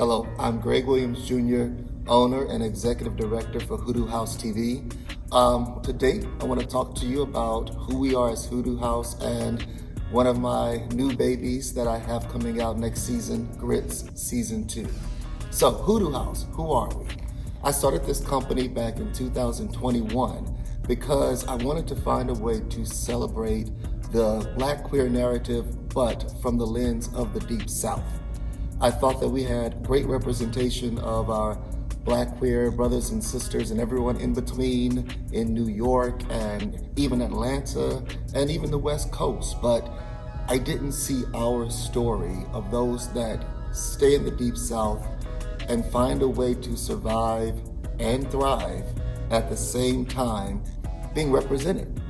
Hello, I'm Greg Williams Jr., owner and executive director for Hoodoo House TV. Today, I want to talk to you about who we are as Hoodoo House and one of my new babies that I have coming out next season, Grits Season 2. So, Hoodoo House, who are we? I started this company back in 2021 because I wanted to find a way to celebrate the Black queer narrative, but from the lens of the Deep South. I thought that we had great representation of our Black queer brothers and sisters and everyone in between in New York and even Atlanta and even the West Coast, but I didn't see our story of those that stay in the Deep South and find a way to survive and thrive at the same time being represented.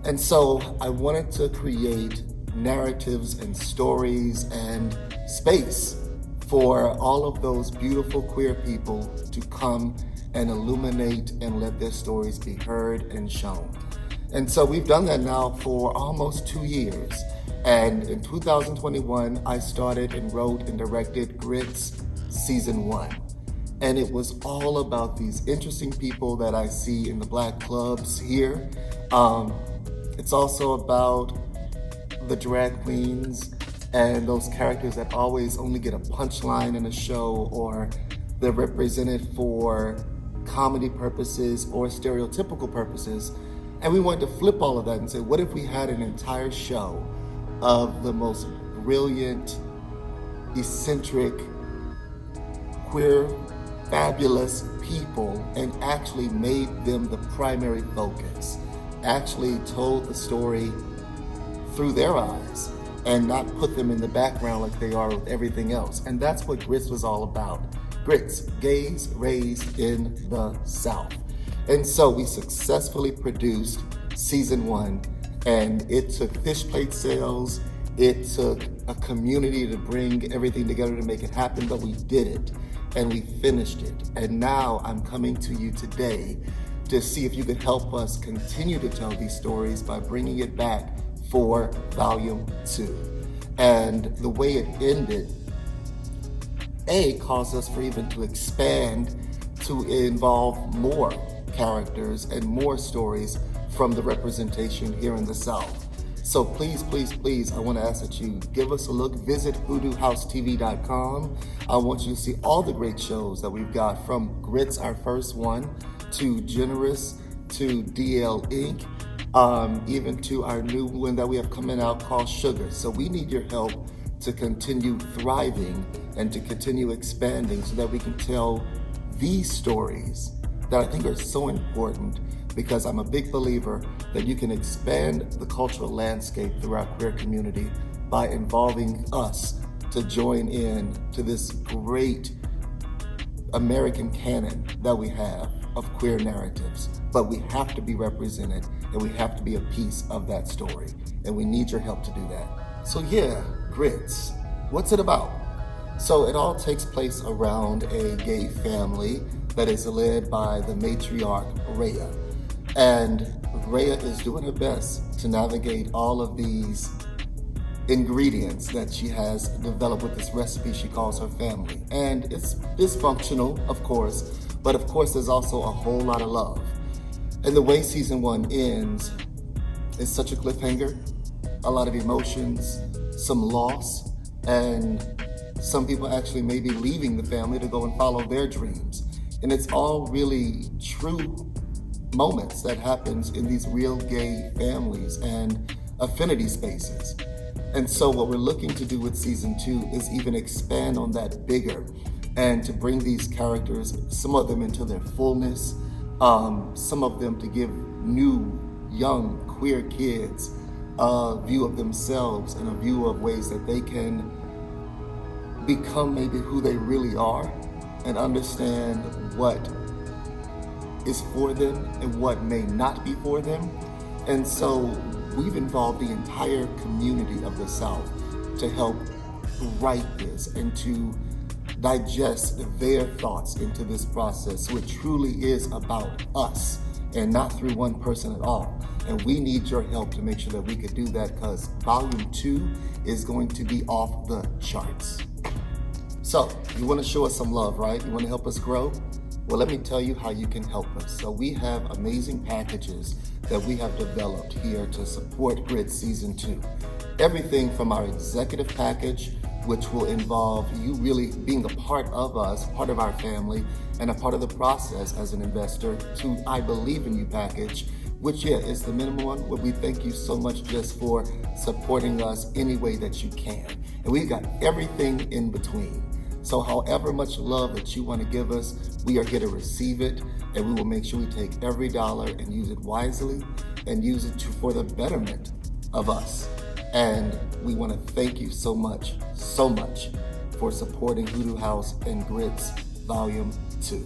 And so I wanted to create narratives and stories and space for all of those beautiful queer people to come and illuminate and let their stories be heard and shown. And so we've done that now for almost 2 years. And in 2021, I started and wrote and directed Grits Season 1. And it was all about these interesting people that I see in the Black clubs here. It's also about the drag queens and those characters that always only get a punchline in a show, or they're represented for comedy purposes or stereotypical purposes. And we wanted to flip all of that and say, what if we had an entire show of the most brilliant, eccentric, queer, fabulous people and actually made them the primary focus, actually told the story through their eyes and not put them in the background like they are with everything else. And that's what Grits was all about. Grits, gays raised in the South. And so we successfully produced Season 1, and it took fish plate sales, it took a community to bring everything together to make it happen, but we did it, and we finished it. And now I'm coming to you today to see if you could help us continue to tell these stories by bringing it back for Volume 2. And the way it ended, caused us for even to expand to involve more characters and more stories from the representation here in the South. So please, please, please, I want to ask that you give us a look. Visit hoodoohousetv.com. I want you to see all the great shows that we've got, from Grits, our first one, to Generous, to DL Inc., even to our new one that we have coming out called Sugar. So we need your help to continue thriving and to continue expanding so that we can tell these stories that I think are so important, because I'm a big believer that you can expand the cultural landscape through our queer community by involving us to join in to this great American canon that we have of queer narratives. But we have to be represented, and we have to be a piece of that story. And we need your help to do that. So yeah, Grits, what's it about? So it all takes place around a gay family that is led by the matriarch, Rhea. And Rhea is doing her best to navigate all of these ingredients that she has developed with this recipe she calls her family. And it's dysfunctional, of course, but of course there's also a whole lot of love. And the way Season 1 ends is such a cliffhanger, a lot of emotions, some loss, and some people actually may be leaving the family to go and follow their dreams. And it's all really true moments that happens in these real gay families and affinity spaces. And so what we're looking to do with Season 2 is even expand on that bigger, and to bring these characters, some of them into their fullness, some of them to give new, young, queer kids a view of themselves and a view of ways that they can become maybe who they really are and understand what is for them and what may not be for them. And so we've involved the entire community of the South to help write this and to digest their thoughts into this process. So it truly is about us and not through one person at all. And we need your help to make sure that we could do that, because Volume 2 is going to be off the charts. So, you want to show us some love, right? You want to help us grow? Well, let me tell you how you can help us. So we have amazing packages that we have developed here to support Grit Season 2. Everything from our executive package, which will involve you really being a part of us, part of our family, and a part of the process as an investor, to I Believe in You package, which is the minimum one, where we thank you so much just for supporting us any way that you can. And we've got everything in between. So however much love that you want to give us, we are here to receive it, and we will make sure we take every dollar and use it wisely and use it for the betterment of us. And we want to thank you so much for supporting Hoodoo House and Grits Volume 2.